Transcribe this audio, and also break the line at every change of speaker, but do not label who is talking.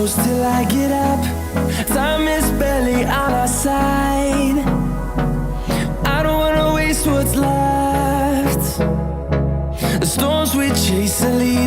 close till I get up. Time is barely on our side. I don't wanna waste what's left. The storms we chase are leading